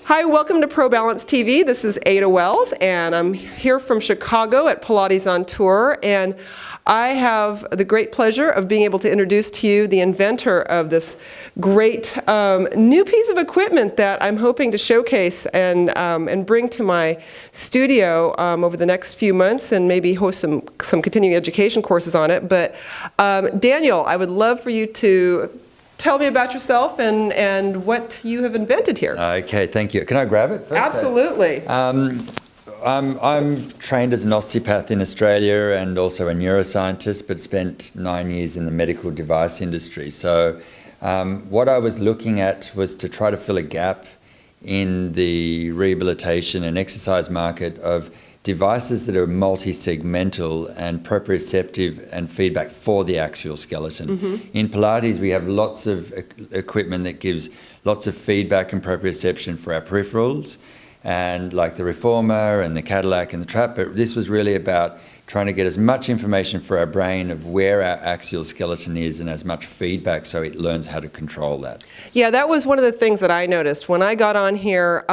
Hi, welcome to Pro Balance TV. This is Ada Wells, and I'm here from Chicago at Pilates on Tour, and I have the great pleasure of being able to introduce to you the inventor of this great new piece of equipment that I'm hoping to showcase and bring to my studio over the next few months, and maybe host some continuing education courses on it. But Daniel, I would love for you to tell me about yourself and what you have invented here. Okay, thank you. Can I grab it first? Absolutely. I'm trained as an osteopath in Australia and also a neuroscientist, but spent 9 years in the medical device industry. So what I was looking at was to try to fill a gap in the rehabilitation and exercise market of devices that are multi-segmental and proprioceptive and feedback for the axial skeleton. Mm-hmm. In Pilates, we have lots of equipment that gives lots of feedback and proprioception for our peripherals, and like the Reformer and the Cadillac and the Trap, but this was really about trying to get as much information for our brain of where our axial skeleton is and as much feedback so it learns how to control that. Yeah, that was one of the things that I noticed. When I got on here,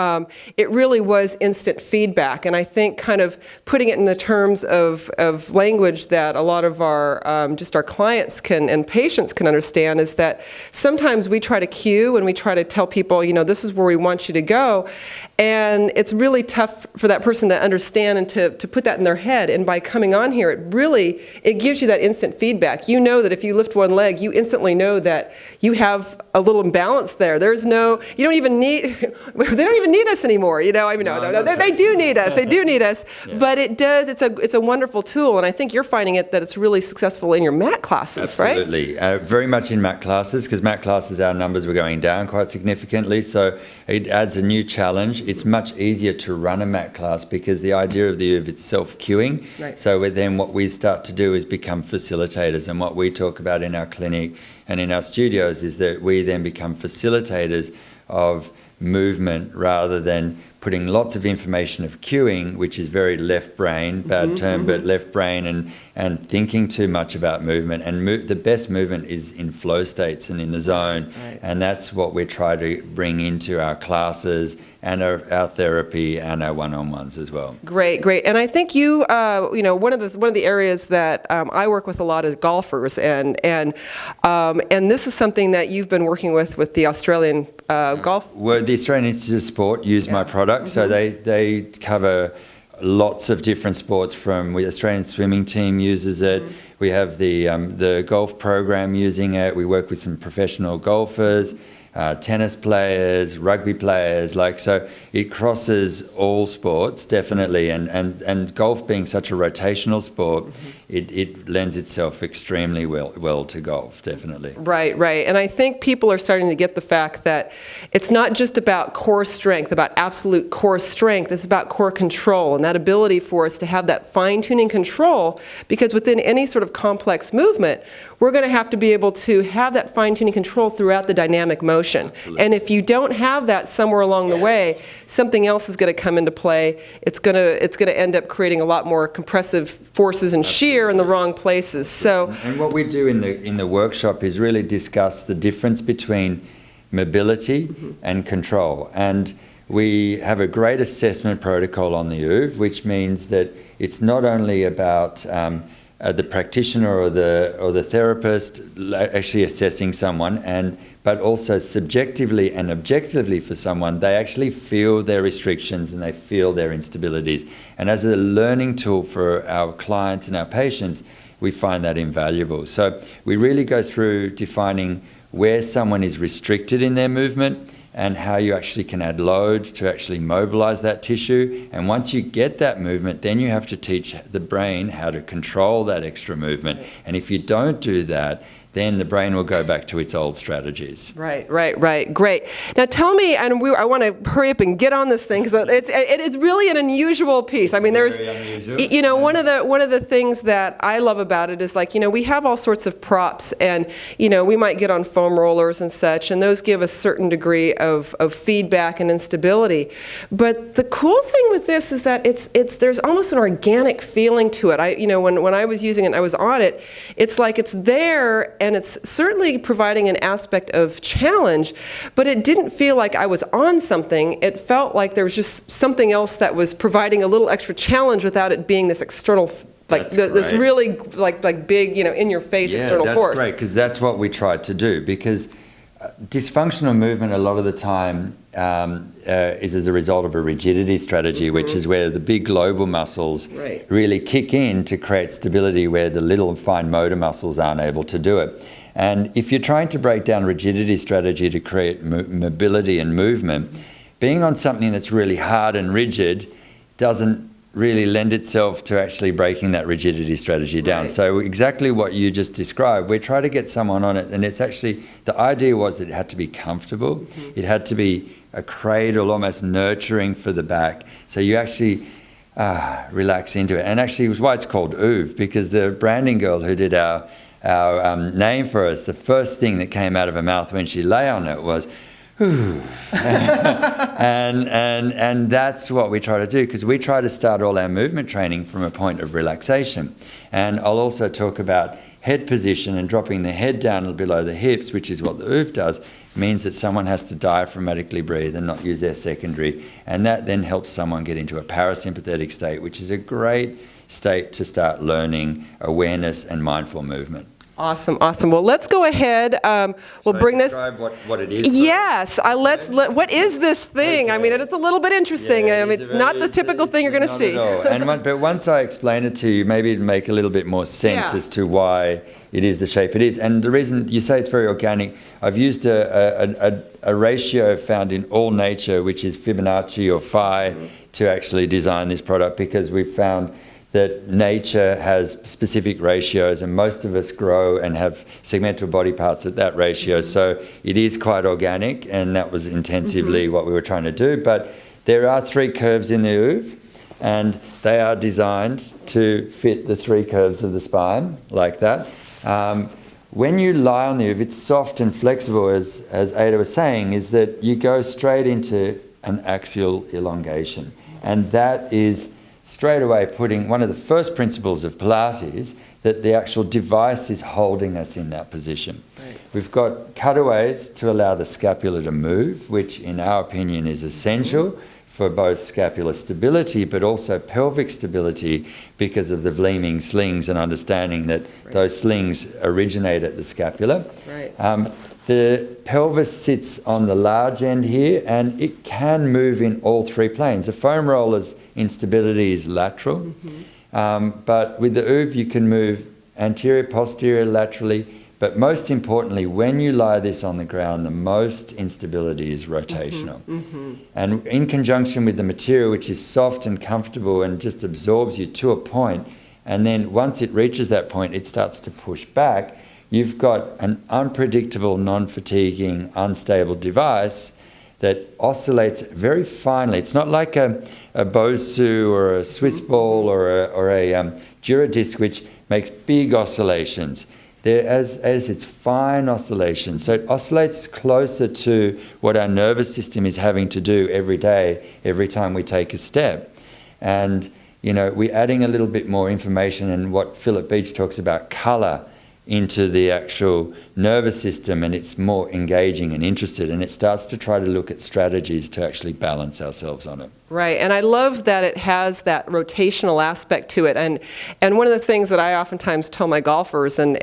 it really was instant feedback, and I think kind of putting it in the terms of language that a lot of our just our clients can and patients can understand is that sometimes we try to cue and we try to tell people, you know, this is where we want you to go, and it's really tough for that person to understand and to put that in their head. And by coming on here, it gives you that instant feedback. You know that if you lift one leg, you instantly know that you have a little imbalance there. There's no, you don't even need, they don't even need us anymore. You know, I mean, no, they do need us. They do need us. Yeah. But it does. It's a wonderful tool, and I think you're finding that it's really successful in your mat classes, Absolutely. right? Very much in mat classes, because mat classes, our numbers were going down quite significantly. So it adds a new challenge. It's much easier to run a mat class because the idea of it's self-cueing. Right. So then what we start to do is become facilitators, and what we talk about in our clinic and in our studios is that we then become facilitators of movement rather than putting lots of information of cueing, which is very left brain, bad term, but left brain and thinking too much about movement. And the best movement is in flow states and in the zone. Right. And that's what we try to bring into our classes and our therapy and our one-on-ones as well. Great, great. And I think you know, one of the areas that I work with a lot is golfers, and this is something that you've been working with the Australian golf. Well, the Australian Institute of Sport use my product, so they cover lots of different sports. From the Australian swimming team uses it. We have the golf program using it. We work with some professional golfers, tennis players, rugby players, so it crosses all sports, definitely, and golf being such a rotational sport, it lends itself extremely well to golf, definitely. Right, right. And I think people are starting to get the fact that it's not just about core strength, about absolute core strength, it's about core control, and that ability for us to have that fine-tuning control, because within any sort of complex movement, we're going to have to be able to have that fine-tuning control throughout the dynamic motion. Absolutely. And if you don't have that somewhere along the way, something else is going to come into play. It's going to end up creating a lot more compressive forces and shear in the wrong places. So, and what we do in the workshop is really discuss the difference between mobility and control. And we have a great assessment protocol on the OOV, which means that it's not only about the practitioner or the therapist actually assessing someone, but also subjectively and objectively for someone, they actually feel their restrictions and they feel their instabilities. And as a learning tool for our clients and our patients, we find that invaluable. So we really go through defining where someone is restricted in their movement and how you actually can add load to actually mobilize that tissue. And once you get that movement, then you have to teach the brain how to control that extra movement. And if you don't do that, then the brain will go back to its old strategies. Right, right, right. Great. Now tell me, and I want to hurry up and get on this thing because it is really an unusual piece. I mean, there's, you know, one of the things that I love about it is, like, you know, we have all sorts of props, and you know, we might get on foam rollers and such, and those give a certain degree of feedback and instability. But the cool thing with this is that there's almost an organic feeling to it. You know, when I was using it and I was on it, it's like it's there. and it's certainly providing an aspect of challenge, but it didn't feel like I was on something. It felt like there was just something else that was providing a little extra challenge without it being this external, this really like big, in your face external force. Yeah, that's great, because that's what we tried to do, because dysfunctional movement a lot of the time is as a result of a rigidity strategy, which is where the big global muscles really kick in to create stability where the little fine motor muscles aren't able to do it. And if you're trying to break down rigidity strategy to create mobility and movement, being on something that's really hard and rigid doesn't really lend itself to actually breaking that rigidity strategy down. So exactly what you just described, we try to get someone on it, and it's actually, the idea was that it had to be comfortable, it had to be a cradle, almost nurturing for the back, so you actually relax into it. And actually it was why it's called OOV, because the branding girl who did our name for us, the first thing that came out of her mouth when she lay on it was, and that's what we try to do, because we try to start all our movement training from a point of relaxation. And I'll also talk about head position, and dropping the head down below the hips, which is what the OOV does, means that someone has to diaphragmatically breathe and not use their secondary, and that then helps someone get into a parasympathetic state, which is a great state to start learning awareness and mindful movement. Awesome, awesome. Well, let's go ahead. We'll bring this. Describe what it is. Yes, what is this thing? I mean, it's a little bit interesting. I mean, it's not the typical thing you're going to see. But once I explain it to you, maybe it'll make a little bit more sense as to why it is the shape it is. And the reason you say it's very organic, I've used a ratio found in all nature, which is Fibonacci or phi, to actually design this product, because we've found that nature has specific ratios, and most of us grow and have segmental body parts at that ratio. So it is quite organic, and that was intensively what we were trying to do. But there are 3 curves in the OOV, and they are designed to fit the 3 curves of the spine, like that. When you lie on the OOV, it's soft and flexible, as Ada was saying, is that you go straight into an axial elongation. And that is straight away putting one of the first principles of Pilates, that the actual device is holding us in that position. We've got cutaways to allow the scapula to move, which in our opinion is essential for both scapular stability but also pelvic stability, because of the Vleeming slings and understanding that those slings originate at the scapula. The pelvis sits on the large end here, and it can move in all 3 planes. The foam roller's instability is lateral, but with the OOV you can move anterior, posterior, laterally, but most importantly, when you lie this on the ground, the most instability is rotational. And in conjunction with the material, which is soft and comfortable and just absorbs you to a point, and then once it reaches that point, it starts to push back, you've got an unpredictable, non-fatiguing, unstable device that oscillates very finely. It's not like a Bosu or a Swiss ball or a Duradisc, which makes big oscillations. As it's fine oscillations. So it oscillates closer to what our nervous system is having to do every day, every time we take a step. And, we're adding a little bit more information, and what Philip Beach talks about, colour, into the actual nervous system, and it's more engaging and interested, and it starts to try to look at strategies to actually balance ourselves on it. Right, and I love that it has that rotational aspect to it. And one of the things that I oftentimes tell my golfers and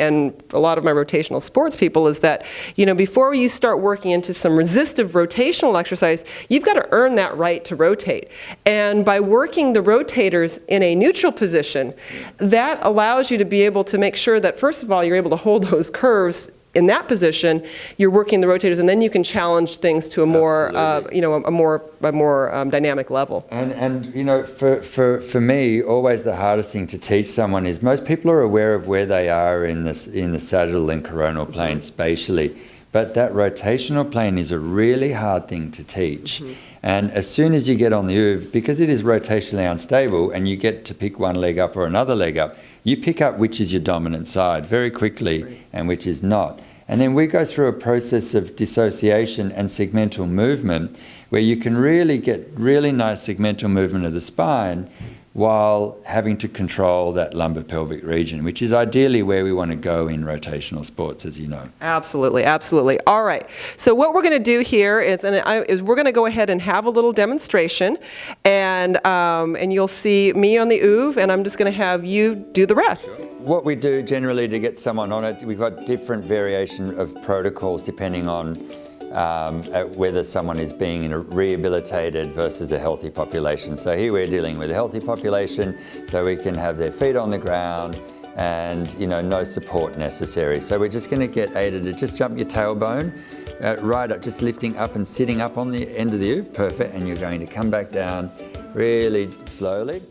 a lot of my rotational sports people is that, before you start working into some resistive rotational exercise, you've got to earn that right to rotate. And by working the rotators in a neutral position, that allows you to be able to make sure that, first of all, you're able to hold those curves in that position. You're working the rotators, and then you can challenge things to a more, a more dynamic level. And for me, always the hardest thing to teach someone is, most people are aware of where they are in the sagittal and coronal plane spatially, but that rotational plane is a really hard thing to teach. And as soon as you get on the OOV, because it is rotationally unstable, and you get to pick one leg up or another leg up, you pick up which is your dominant side very quickly and which is not. And then we go through a process of dissociation and segmental movement, where you can really get really nice segmental movement of the spine while having to control that lumbar pelvic region, which is ideally where we want to go in rotational sports, as you know. Absolutely, absolutely. All right. So what we're going to do here is we're going to go ahead and have a little demonstration, and you'll see me on the OOV, and I'm just going to have you do the rest. What we do generally to get someone on it, we've got different variation of protocols depending on whether someone is being rehabilitated versus a healthy population. So here we're dealing with a healthy population, so we can have their feet on the ground and no support necessary. So we're just going to get Ada to just jump your tailbone right up, just lifting up and sitting up on the end of the OOV. Perfect. And you're going to come back down really slowly.